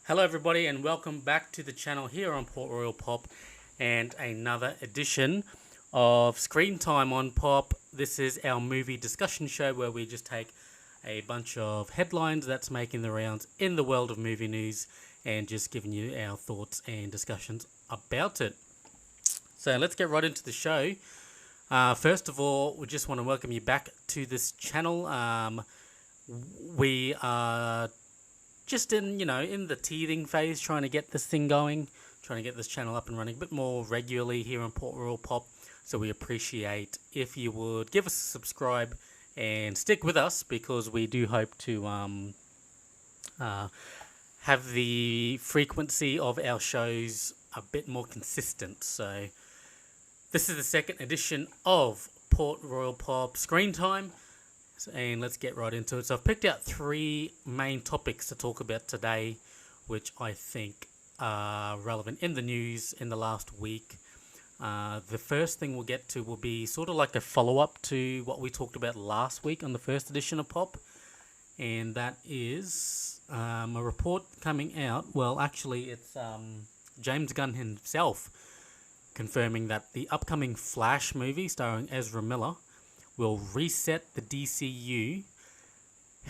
Hello everybody and welcome back to the channel here on Port Royal Pop and another edition of Screen Time on Pop. This is our movie discussion show where we just take a bunch of headlines that's making the rounds in the world of movie news and just giving you our thoughts and discussions about it. So let's get right into the show. First of all, we just want to welcome you back to this channel. We are just in the teething phase, trying to get this thing going, trying to get this channel up and running a bit more regularly here on Port Royal Pop. So we appreciate if you would give us a subscribe and stick with us, because we do hope to have the frequency of our shows a bit more consistent. So this is the second edition of Port Royal Pop Screen Time. And let's get right into it. So I've picked out three main topics to talk about today, which I think are relevant in the news in the last week. The first thing we'll get to will be sort of like a follow-up to what we talked about last week on the first edition of Pop. And that is a report coming out. Well, actually, it's James Gunn himself confirming that the upcoming Flash movie starring Ezra Miller will reset the DCU.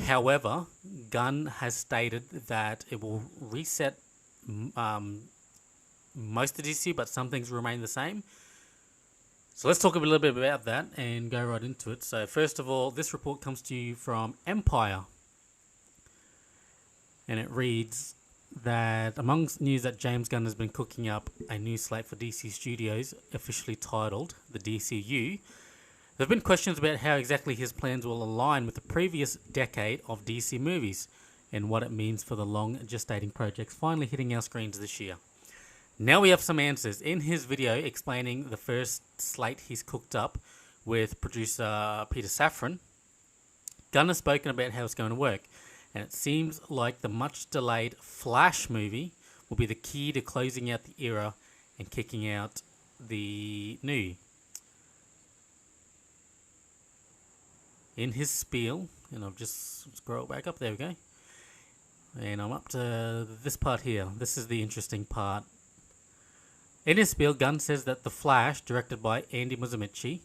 However, Gunn has stated that it will reset most of the DCU, but some things remain the same. So let's talk a little bit about that and go right into it. So first of all, this report comes to you from Empire. And it reads that amongst news that James Gunn has been cooking up a new slate for DC Studios, officially titled the DCU. There have been questions about how exactly his plans will align with the previous decade of DC movies and what it means for the long gestating projects finally hitting our screens this year. Now we have some answers. In his video explaining the first slate he's cooked up with producer Peter Safran, Gunn has spoken about how it's going to work, and it seems like the much delayed Flash movie will be the key to closing out the era and kicking out the new. In his spiel, and I'll just scroll back up, there we go, and I'm up to this part here. This is the interesting part. In his spiel, Gunn says that The Flash, directed by Andy Muschietti,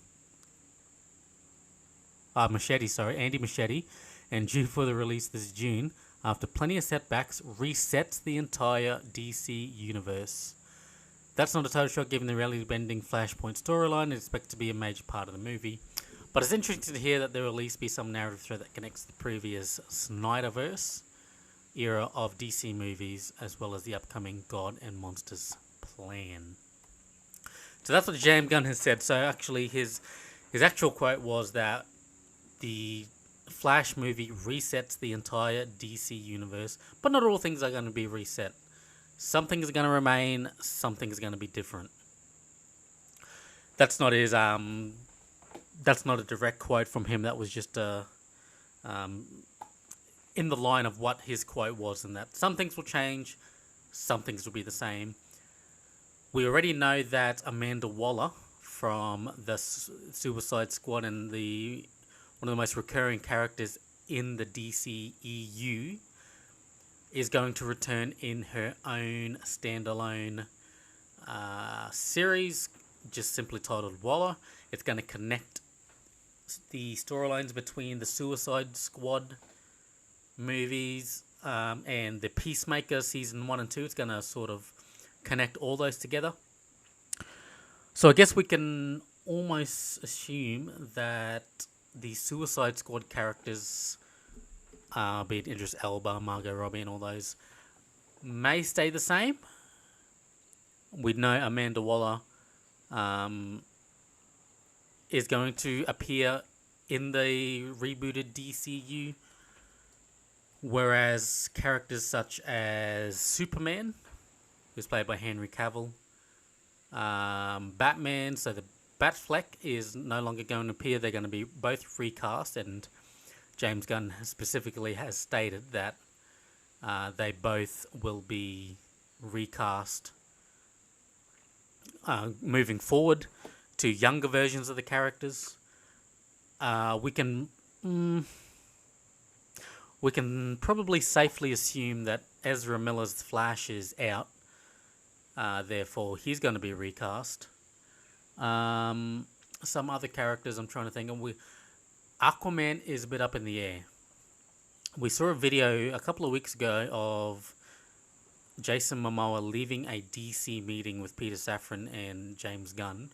and due for the release this June, after plenty of setbacks, resets the entire DC universe. That's not a total shock given the reality-bending Flashpoint storyline. It's expected to be a major part of the movie. But it's interesting to hear that there will at least be some narrative thread that connects the previous Snyderverse era of DC movies, as well as the upcoming God and Monsters plan. So that's what James Gunn has said. So actually his actual quote was that the Flash movie resets the entire DC universe, but not all things are going to be reset. Some things are going to remain, some things are going to be different. That's not his That's not a direct quote from him. That was just in the line of what his quote was, and that some things will change, some things will be the same. We already know that Amanda Waller from the Suicide Squad and one of the most recurring characters in the DCEU is going to return in her own standalone series, just simply titled Waller. It's going to connect the storylines between the Suicide Squad movies and the Peacemaker season 1 and 2. It's going to sort of connect all those together. So I guess we can almost assume that the Suicide Squad characters, be it Idris Elba, Margot Robbie and all those, may stay the same. We know Amanda Waller is going to appear in the rebooted DCU, whereas characters such as Superman, who's played by Henry Cavill, Batman, so the Batfleck is no longer going to appear. They're going to be both recast, and James Gunn specifically has stated that they both will be recast moving forward to younger versions of the characters. We can probably safely assume that Ezra Miller's Flash is out. Therefore, he's going to be recast. Some other characters I'm trying to think of. Aquaman is a bit up in the air. We saw a video a couple of weeks ago of Jason Momoa leaving a DC meeting with Peter Safran and James Gunn.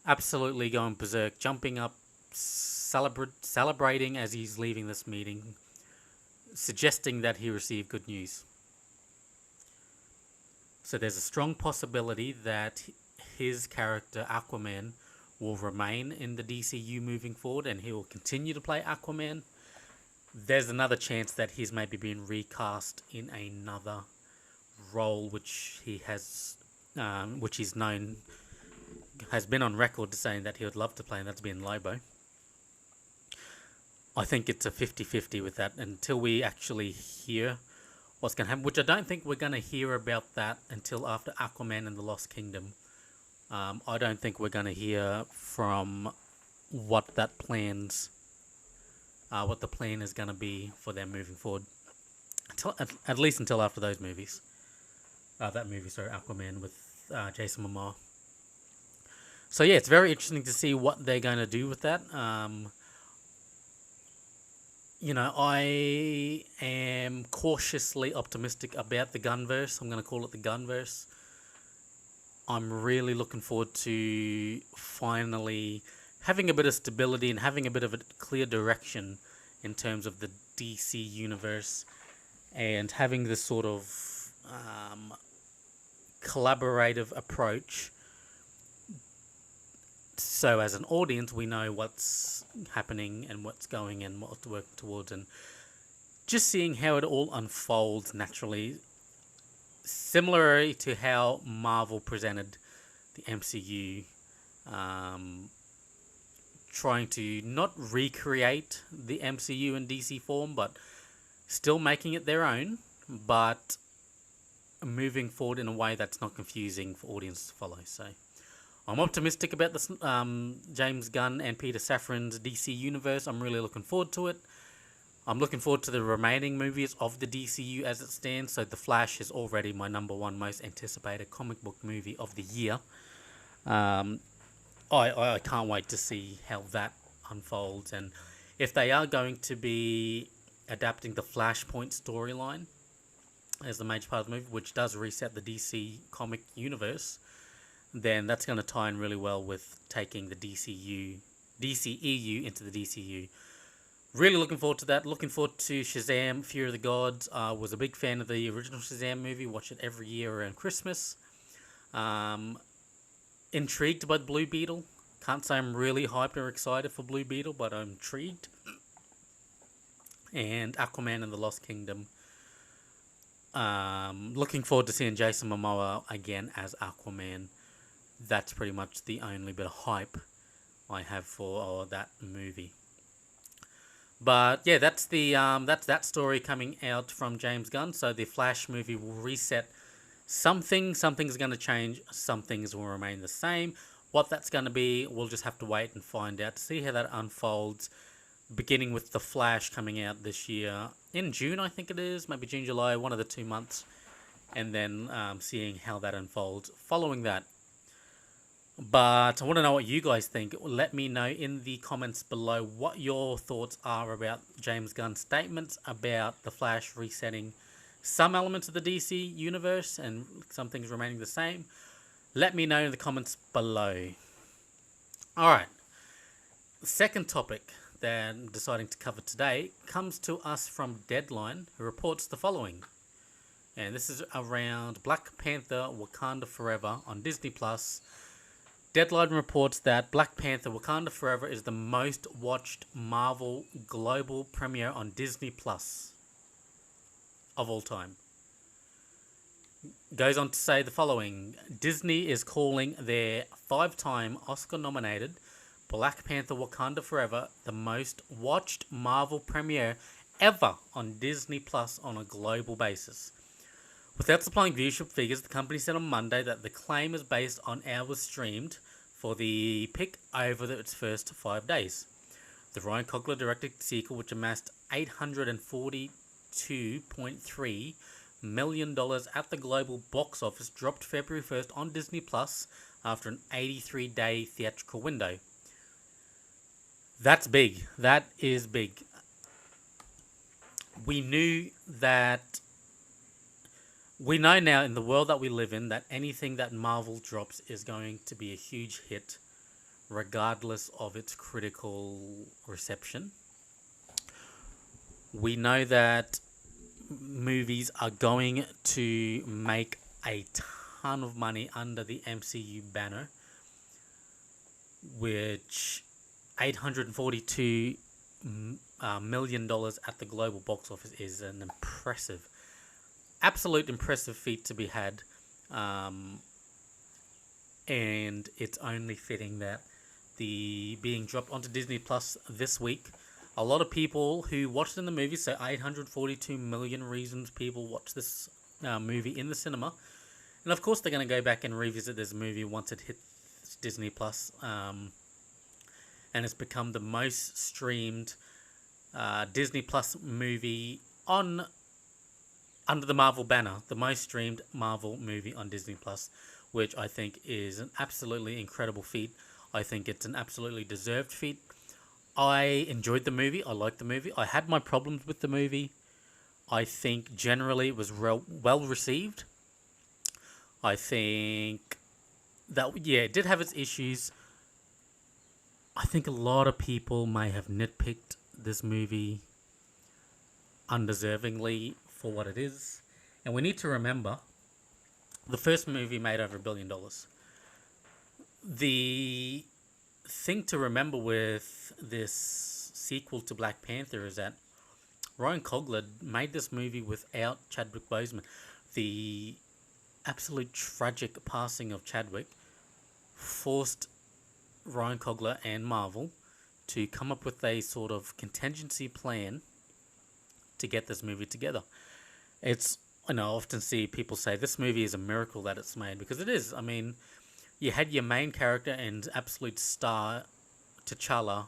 Absolutely going berserk, jumping up, celebrating as he's leaving this meeting, suggesting that he received good news. So there's a strong possibility that his character Aquaman will remain in the DCU moving forward, and he will continue to play Aquaman. There's another chance that he's maybe been recast in another role, which he has, which he's known, has been on record to saying that he would love to play, and that's been Lobo. I think it's a 50-50 with that until we actually hear what's going to happen, which I don't think we're going to hear about that until after Aquaman and the Lost Kingdom. I don't think we're going to hear from what the plan is going to be for them moving forward, at least until after those movies. Aquaman with Jason Momoa. So yeah, it's very interesting to see what they're going to do with that. I am cautiously optimistic about the Gunverse. I'm going to call it the Gunverse. I'm really looking forward to finally having a bit of stability and having a bit of a clear direction in terms of the DC universe, and having this sort of collaborative approach. So as an audience, we know what's happening and what's going and what to work towards, and just seeing how it all unfolds naturally, similarly to how Marvel presented the MCU, trying to not recreate the MCU in DC form, but still making it their own, but moving forward in a way that's not confusing for audiences to follow. So I'm optimistic about this James Gunn and Peter Safran's DC universe. I'm really looking forward to it. I'm looking forward to the remaining movies of the DCU as it stands. So The Flash is already my number one most anticipated comic book movie of the year. I can't wait to see how that unfolds, and if they are going to be adapting the Flashpoint storyline as the major part of the movie, which does reset the DC comic universe, then that's going to tie in really well with taking the DCEU into the DCU. Really looking forward to that. Looking forward to Shazam! Fury of the Gods. Was a big fan of the original Shazam movie. Watch it every year around Christmas. Intrigued by Blue Beetle. Can't say I'm really hyped or excited for Blue Beetle, but I'm intrigued. And Aquaman and the Lost Kingdom. Looking forward to seeing Jason Momoa again as Aquaman. That's pretty much the only bit of hype I have for that movie. But yeah, that's that story coming out from James Gunn. So the Flash movie will reset something. Something's going to change. Some things will remain the same. What that's going to be, we'll just have to wait and find out to see how that unfolds. Beginning with the Flash coming out this year in June, I think it is, maybe June, July, one of the 2 months, and then seeing how that unfolds following that. But I want to know what you guys think. Let me know in the comments below what your thoughts are about James Gunn's statements about the Flash resetting some elements of the DC universe and some things remaining the same. Let me know in the comments below. Alright, the second topic that I'm deciding to cover today comes to us from Deadline, who reports the following. And this is around Black Panther Wakanda Forever on Disney+. Deadline reports that Black Panther Wakanda Forever is the most watched Marvel global premiere on Disney Plus of all time. Goes on to say the following. Disney is calling their 5-time Oscar-nominated Black Panther Wakanda Forever the most watched Marvel premiere ever on Disney Plus on a global basis. Without supplying viewership figures, the company said on Monday that the claim is based on hours streamed for the pick over its first 5 days. The Ryan Coogler directed sequel, which amassed 842.3 million at the global box office, dropped February 1st on Disney Plus after an 83-day theatrical window. That's big. That is big. We know now in the world that we live in that anything that Marvel drops is going to be a huge hit, regardless of its critical reception. We know that movies are going to make a ton of money under the MCU banner, which $842 million at the global box office is an absolute impressive feat to be had, and it's only fitting that the being dropped onto Disney Plus this week. A lot of people who watched in the movie, so 842 million reasons people watch this movie in the cinema, and of course they're going to go back and revisit this movie once it hits Disney Plus, and it's become the most streamed Disney Plus movie under the Marvel banner, the most streamed Marvel movie on Disney Plus, which I think is an absolutely incredible feat. I think it's an absolutely deserved feat. I enjoyed the movie. I liked the movie. I had my problems with the movie. I think generally it was well received. I think that, yeah, it did have its issues. I think a lot of people may have nitpicked this movie undeservingly for what it is. And we need to remember, the first movie made over $1 billion. The thing to remember with this sequel to Black Panther is that Ryan Coogler made this movie without Chadwick Boseman. The absolute tragic passing of Chadwick forced Ryan Coogler and Marvel to come up with a sort of contingency plan to get this movie together. It's, I often see people say this movie is a miracle that it's made, because it is. I mean, you had your main character and absolute star, T'Challa,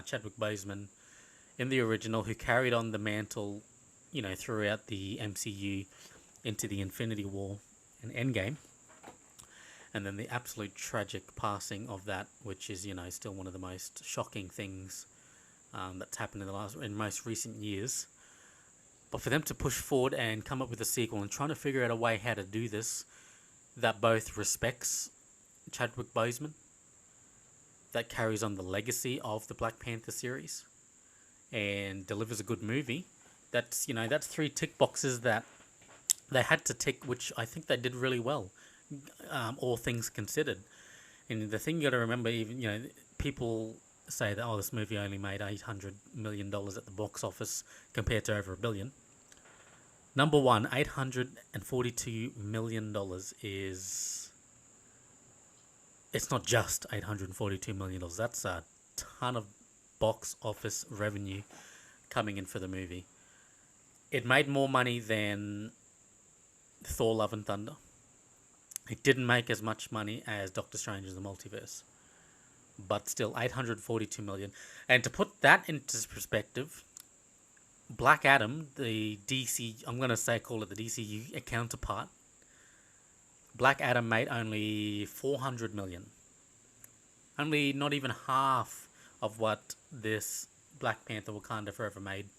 Chadwick Boseman, in the original, who carried on the mantle, throughout the MCU into the Infinity War and Endgame. And then the absolute tragic passing of that, which is, still one of the most shocking things that's happened in most recent years. But for them to push forward and come up with a sequel and trying to figure out a way how to do this that both respects Chadwick Boseman, that carries on the legacy of the Black Panther series, and delivers a good movie, that's 3 tick boxes that they had to tick, which I think they did really well, all things considered. And the thing you got to remember, even people say that this movie only made $800 million at the box office compared to over $1 billion. Number one, $842 million is... It's not just $842 million. That's a ton of box office revenue coming in for the movie. It made more money than Thor: Love and Thunder. It didn't make as much money as Doctor Strange in the Multiverse. But still, $842 million. And to put that into perspective, Black Adam, the DC, call it the DCU counterpart, Black Adam made only $400 million. Only not even half of what this Black Panther Wakanda Forever made.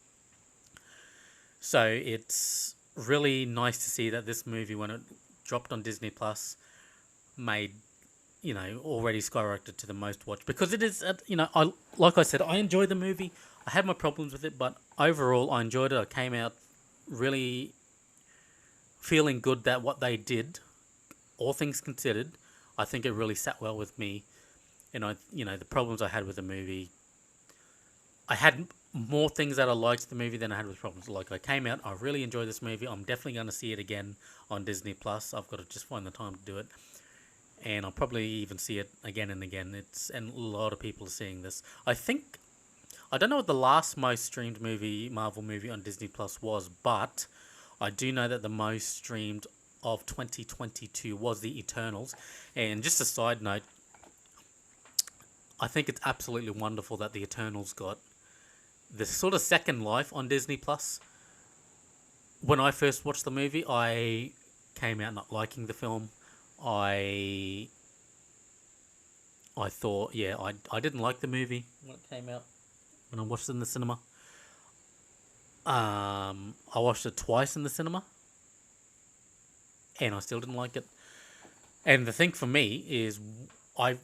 So it's really nice to see that this movie, when it dropped on Disney Plus, made, already skyrocketed to the most watched. Because it is, like I said, I enjoyed the movie. I had my problems with it, but overall I enjoyed it. I came out really feeling good that what they did, all things considered, I think it really sat well with me. And the problems I had with the movie, I had more things that I liked the movie than I had with problems. Like, I came out, I really enjoyed this movie. I'm definitely going to see it again on Disney Plus. I've got to just find the time to do it. And I'll probably even see it again and again. And a lot of people are seeing this. I don't know what the last most streamed Marvel movie on Disney Plus was, but I do know that the most streamed of 2022 was The Eternals. And just a side note, I think it's absolutely wonderful that The Eternals got this sort of second life on Disney Plus. when I first watched the movie, I came out not liking the film. I I thought, yeah, I didn't like the movie when it came out, when I watched it in the cinema. I watched it twice in the cinema, and I still didn't like it. And the thing for me is, I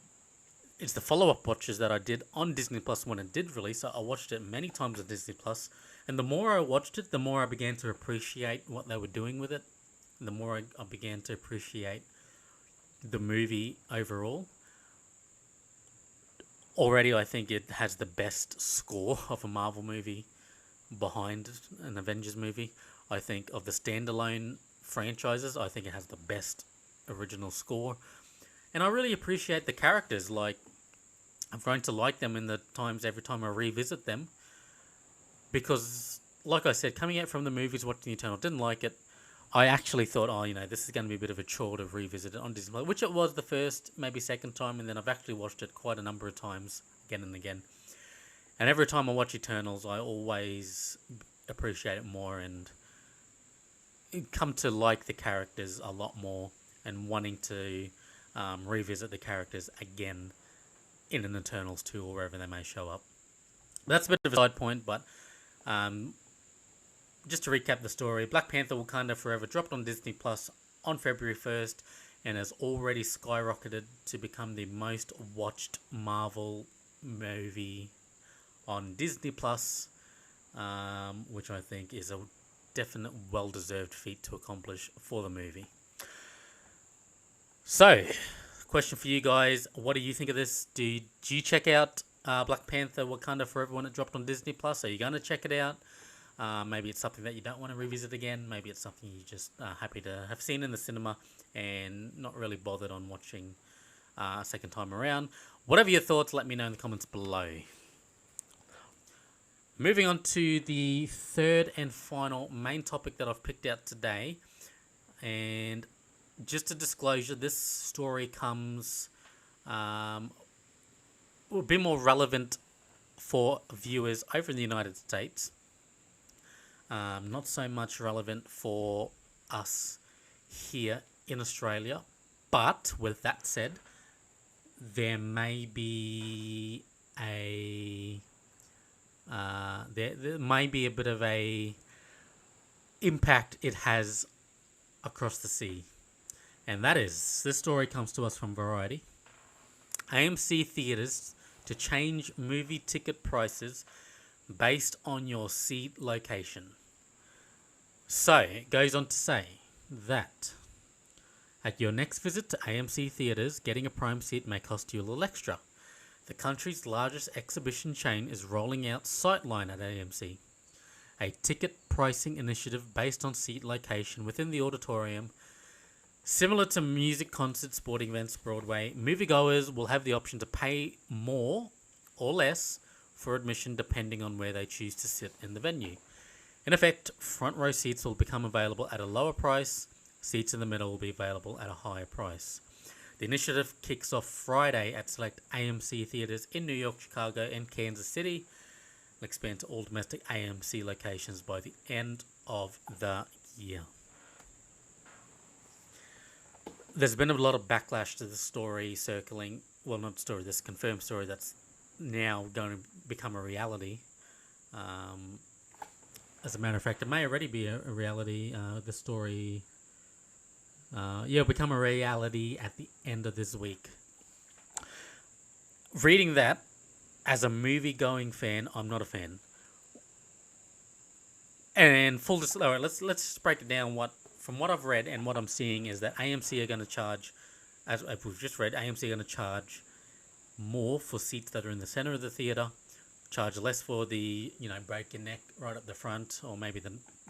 it's the follow up watches that I did on Disney Plus when it did release. I watched it many times on Disney Plus, and the more I watched it, the more I began to appreciate what they were doing with it. The more I began to appreciate the movie overall. Already, I think it has the best score of a Marvel movie behind an Avengers movie. I think of the standalone franchises, I think it has the best original score. And I really appreciate the characters. Like, I've grown to like them in the times every time I revisit them. Because, like I said, coming out from the movies, watching Eternal, didn't like it. I actually thought, oh, this is going to be a bit of a chore to revisit it on Disney Plus, which it was the first, maybe second time, and then I've actually watched it quite a number of times, again and again. And every time I watch Eternals, I always appreciate it more and come to like the characters a lot more and wanting to revisit the characters again in an Eternals 2 or wherever they may show up. That's a bit of a side point, but just to recap the story, Black Panther Wakanda Forever dropped on Disney Plus on February 1st and has already skyrocketed to become the most watched Marvel movie on Disney Plus, which I think is a definite well-deserved feat to accomplish for the movie. So, question for you guys, what do you think of this? Do you check out Black Panther Wakanda Forever when it dropped on Disney Plus? Are you going to check it out? Maybe it's something that you don't want to revisit again. Maybe it's something you're just happy to have seen in the cinema and not really bothered on watching a second time around. Whatever your thoughts, let me know in the comments below. Moving on to the third and final main topic that I've picked out today. And just a disclosure, this story comes a bit more relevant for viewers over in the United States. Not so much relevant for us here in Australia. But with that said, there may be there may be a bit of a impact it has across the sea. And that is, this story comes to us from Variety. AMC Theatres to change movie ticket prices based on your seat location. So, it goes on to say that at your next visit to AMC Theatres, getting a prime seat may cost you a little extra. The country's largest exhibition chain is rolling out Sightline at AMC, a ticket pricing initiative based on seat location within the auditorium. Similar to music, concerts, sporting events, Broadway, moviegoers will have the option to pay more or less for admission depending on where they choose to sit in the venue. In effect, front row seats will become available at a lower price, seats in the middle will be available at a higher price. The initiative kicks off Friday at select AMC Theatres in New York, Chicago and Kansas City. Will expand to all domestic AMC locations by the end of the year. There's been a lot of backlash to the story circling, well, not story, this confirmed story that's now going to become a reality. As a matter of fact, it may already be a reality. The story, become a reality at the end of this week. Reading that, as a movie-going fan, I'm not a fan. And full disclosure, let's just break it down. From what I've read and what I'm seeing is that AMC are going to charge, as we've just read, AMC are going to charge more for seats that are in the center of the theater, charge less for the, break your neck right at the front or maybe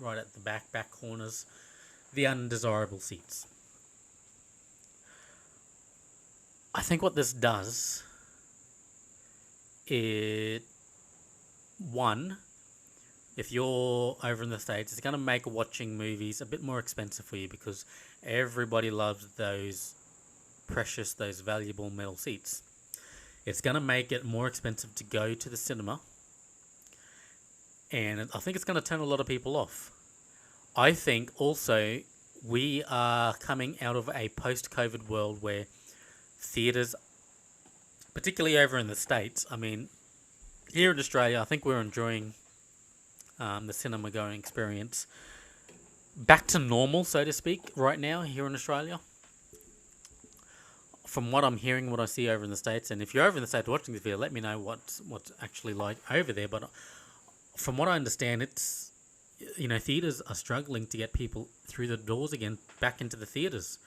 right at the back corners, the undesirable seats. I think what this does, if you're over in the States, it's going to make watching movies a bit more expensive for you because everybody loves those precious, those valuable metal seats. It's going to make it more expensive to go to the cinema, and I think it's going to turn a lot of people off. I think also we are coming out of a post-COVID world where theatres, particularly over in the States, I mean, here in Australia, I think we're enjoying the cinema going experience back to normal, so to speak, right now here in Australia. From what I'm hearing, what I see over in the States, and if you're over in the States watching this video, let me know what's actually like over there. But from what I understand, it's, theatres are struggling to get people through the doors again, back into the theatres.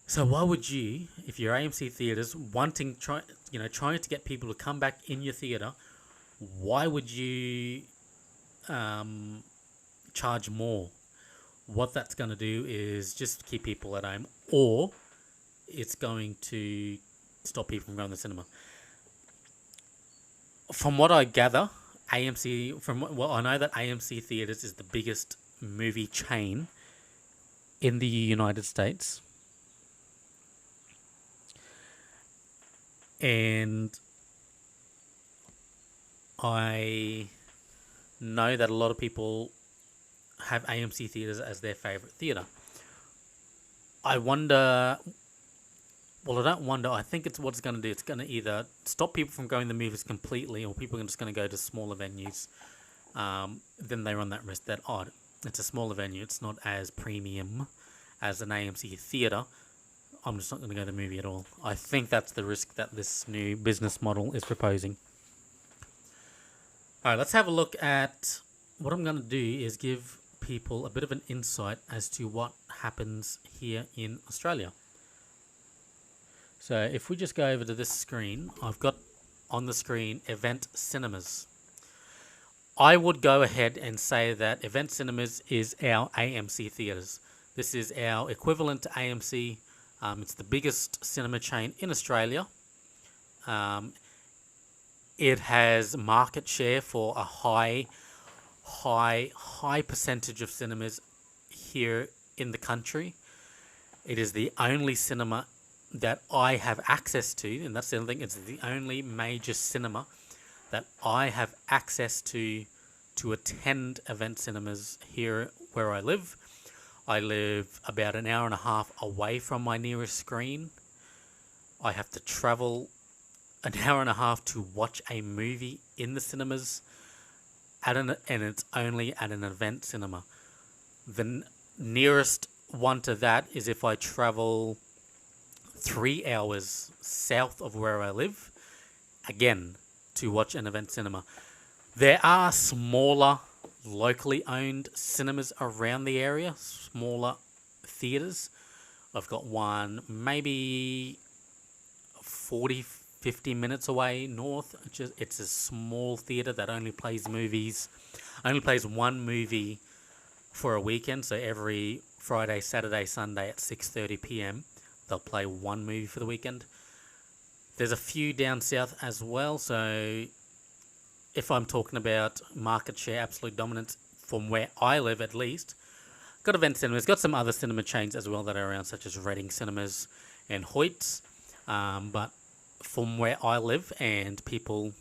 So why would you, if you're AMC Theatres, trying to get people to come back in your theatre, why would you charge more? What that's going to do is just keep people at home, or it's going to stop people from going to the cinema. From what I gather, I know that AMC Theatres is the biggest movie chain in the United States. And I know that a lot of people have AMC Theatres as their favourite theatre. I think it's what it's going to do. It's going to either stop people from going to the movies completely, or people are just going to go to smaller venues. Then they run that risk that, it's a smaller venue, it's not as premium as an AMC theatre, I'm just not going to go to the movie at all. I think that's the risk that this new business model is proposing. Alright, let's have a look at what I'm going to do is give people a bit of an insight as to what happens here in Australia. So if we just go over to this screen, I've got on the screen Event Cinemas. I would go ahead and say that Event Cinemas is our AMC Theatres. This is our equivalent to AMC. It's the biggest cinema chain in Australia. It has market share for a high percentage of cinemas here in the country. It is the only cinema that I have access to, and that's the other thing, it's the only major cinema that I have access to attend Event Cinemas here where I live. I live about an hour and a half away from my nearest screen. I have to travel an hour and a half to watch a movie in the cinemas, and it's only at an Event Cinema. The nearest one to that is if I travel 3 hours south of where I live, again, to watch an Event Cinema. There are smaller, locally owned cinemas around the area, smaller theatres. I've got one maybe 40-50 minutes away north. It's a small theatre that only plays one movie for a weekend, so every Friday, Saturday, Sunday at 6:30 p.m. they'll play one movie for the weekend. There's a few down south as well, so if I'm talking about market share, absolute dominance from where I live at least, got Event Cinemas, got some other cinema chains as well that are around, such as Reading Cinemas and Hoyts, but from where I live, and people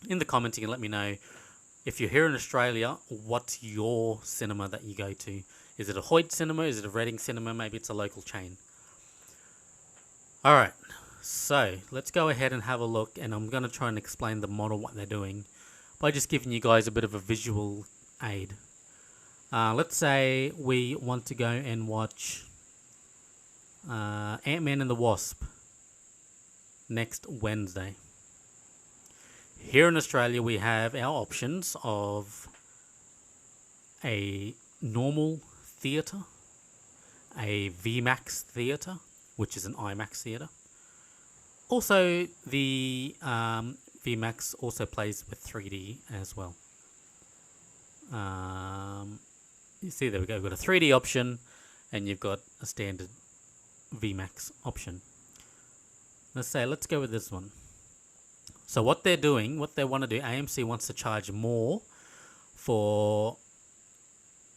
in the comments, you can let me know, if you're here in Australia, what's your cinema that you go to? Is it a Hoyt cinema? Is it a Reading cinema? Maybe it's a local chain. Alright, so let's go ahead and have a look, and I'm going to try and explain the model, what they're doing, by just giving you guys a bit of a visual aid. Let's say we want to go and watch Ant-Man and the Wasp next Wednesday. Here in Australia, we have our options of a normal theatre, a VMAX theatre, which is an IMAX theatre. Also, the VMAX also plays with 3D as well. You see, there we go. We've got a 3D option, and you've got a standard VMAX option. Let's go with this one. So what they're doing, what they want to do, AMC wants to charge more for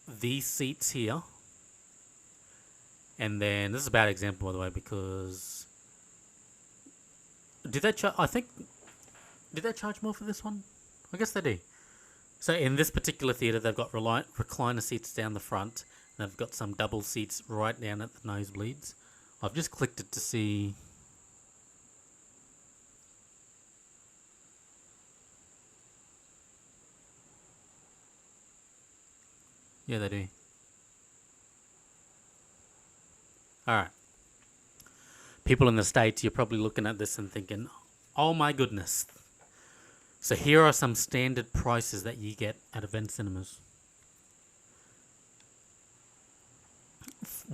these seats here. And then, this is a bad example, by the way, because did they charge more for this one? I guess they do. So in this particular theatre, they've got recliner seats down the front. And they've got some double seats right down at the nosebleeds. I've just clicked it to see. Yeah, they do. Alright. People in the States, you're probably looking at this and thinking, oh my goodness. So here are some standard prices that you get at event cinemas.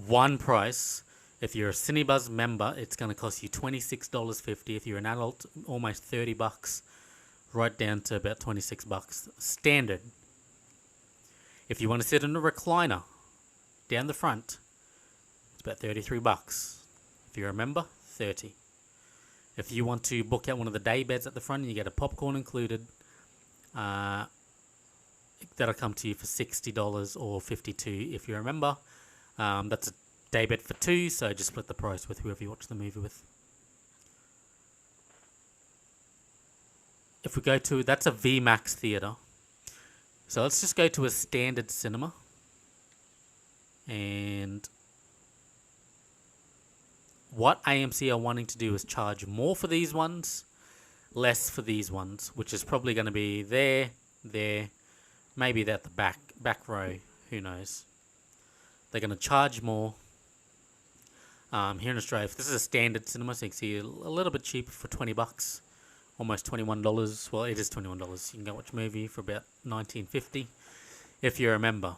One price, if you're a Cinebuzz member, it's going to cost you $26.50. If you're an adult, almost $30, right down to about $26 standard. If you want to sit in a recliner down the front, it's about $33. If you're a member, $30. If you want to book out one of the day beds at the front and you get a popcorn included, that'll come to you for $60 or $52 if you're a member. That's a day bed for two, so just split the price with whoever you watch the movie with. If we go to, that's a VMAX theatre. So let's just go to a standard cinema. And what AMC are wanting to do is charge more for these ones, less for these ones, which is probably going to be there, maybe they're at the back row, who knows. They're going to charge more. Here in Australia, if this is a standard cinema, so you can see a little bit cheaper for $20, almost $21. Well, it is $21. You can go watch a movie for about $19.50 if you're a member.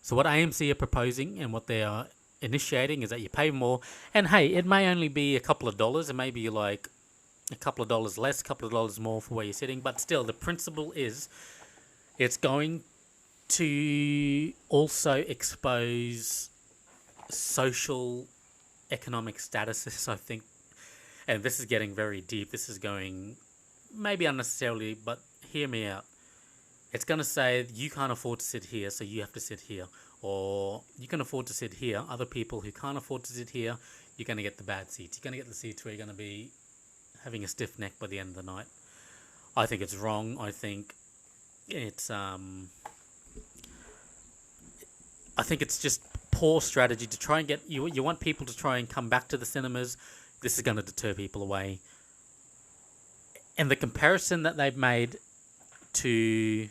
So what AMC are proposing and what they are initiating is that you pay more, and hey, it may only be a couple of dollars. It may be like a couple of dollars less, a couple of dollars more for where you're sitting, but still, the principle is it's going to also expose social economic statuses, I think. And this is getting very deep. This is going maybe unnecessarily, but hear me out. It's going to say you can't afford to sit here, so you have to sit here. Or you can afford to sit here. Other people who can't afford to sit here, you're going to get the bad seats. You're going to get the seats where you're going to be having a stiff neck by the end of the night. I think it's wrong. I think it's just poor strategy to try and get you want people to try and come back to the cinemas. This is going to deter people away. And the comparison that they've made to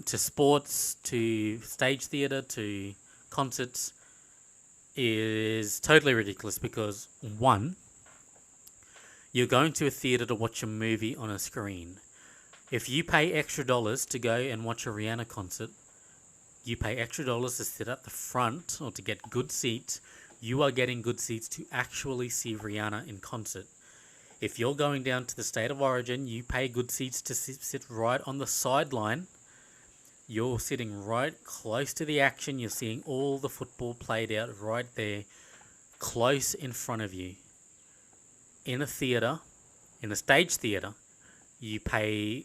sports, to stage theatre, to concerts is totally ridiculous because, one, you're going to a theatre to watch a movie on a screen. If you pay extra dollars to go and watch a Rihanna concert, you pay extra dollars to sit at the front or to get good seats. You are getting good seats to actually see Rihanna in concert. If you're going down to the state of origin, you pay good seats to sit right on the sideline. You're sitting right close to the action. You're seeing all the football played out right there, close in front of you. In a theatre, in a stage theatre, you pay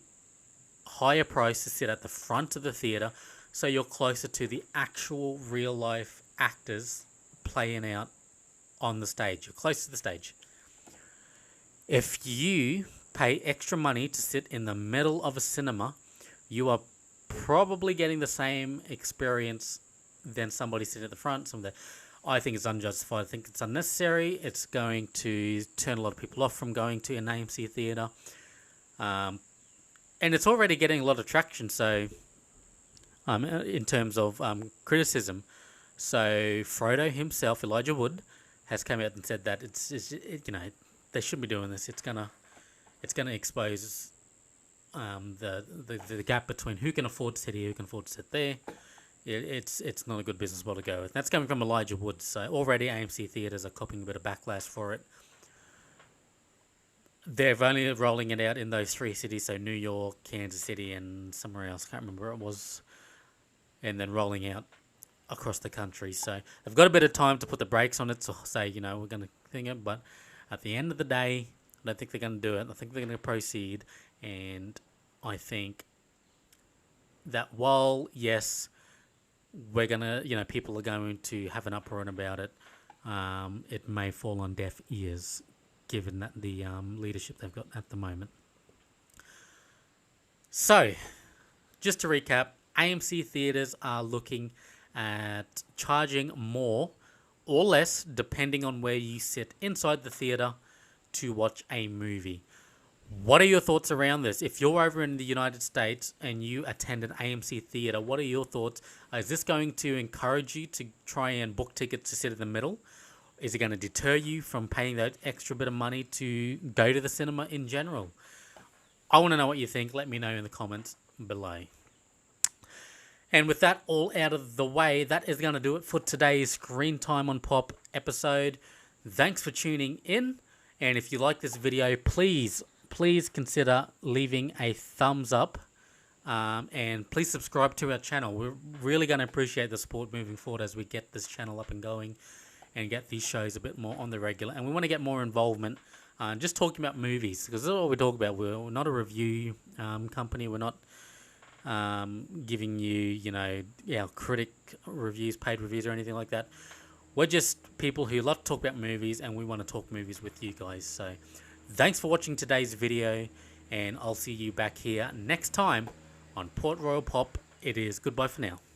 higher price to sit at the front of the theatre, so you're closer to the actual real life actors playing out on the stage. You're close to the stage. If you pay extra money to sit in the middle of a cinema, you are probably getting the same experience than somebody sitting at the front. I think it's unjustified. I think it's unnecessary. It's going to turn a lot of people off from going to an AMC theatre. And it's already getting a lot of traction, so in terms of criticism. So Frodo himself, Elijah Wood, has come out and said that they shouldn't be doing this. It's gonna expose the gap between who can afford to sit here, who can afford to sit there. It's not a good business model to go with. That's coming from Elijah Wood. So already AMC Theatres are copying a bit of backlash for it. They're only rolling it out in those three cities, so New York, Kansas City, and somewhere else. Can't remember where it was. And then rolling out across the country. So they've got a bit of time to put the brakes on it to say, we're going to thing it. But at the end of the day, I don't think they're going to do it. I think they're going to proceed. And I think that while, yes, we're going to, people are going to have an uproar about it, it may fall on deaf ears, given that the leadership they've got at the moment. So, just to recap, AMC Theatres are looking at charging more or less, depending on where you sit inside the theatre, to watch a movie. What are your thoughts around this? If you're over in the United States and you attend an AMC theatre, what are your thoughts? Is this going to encourage you to try and book tickets to sit in the middle? Is it going to deter you from paying that extra bit of money to go to the cinema in general? I want to know what you think. Let me know in the comments below. And with that all out of the way, that is going to do it for today's Screen Time on Pop episode. Thanks for tuning in. And if you like this video, please consider leaving a thumbs up. And please subscribe to our channel. We're really going to appreciate the support moving forward as we get this channel up and going and get these shows a bit more on the regular. And we want to get more involvement just talking about movies, because this is what we talk about. We're not a review company. We're not giving you, our critic reviews, paid reviews or anything like that. We're just people who love to talk about movies, and we want to talk movies with you guys. So thanks for watching today's video, and I'll see you back here next time on Port Royal Pop. It is goodbye for now.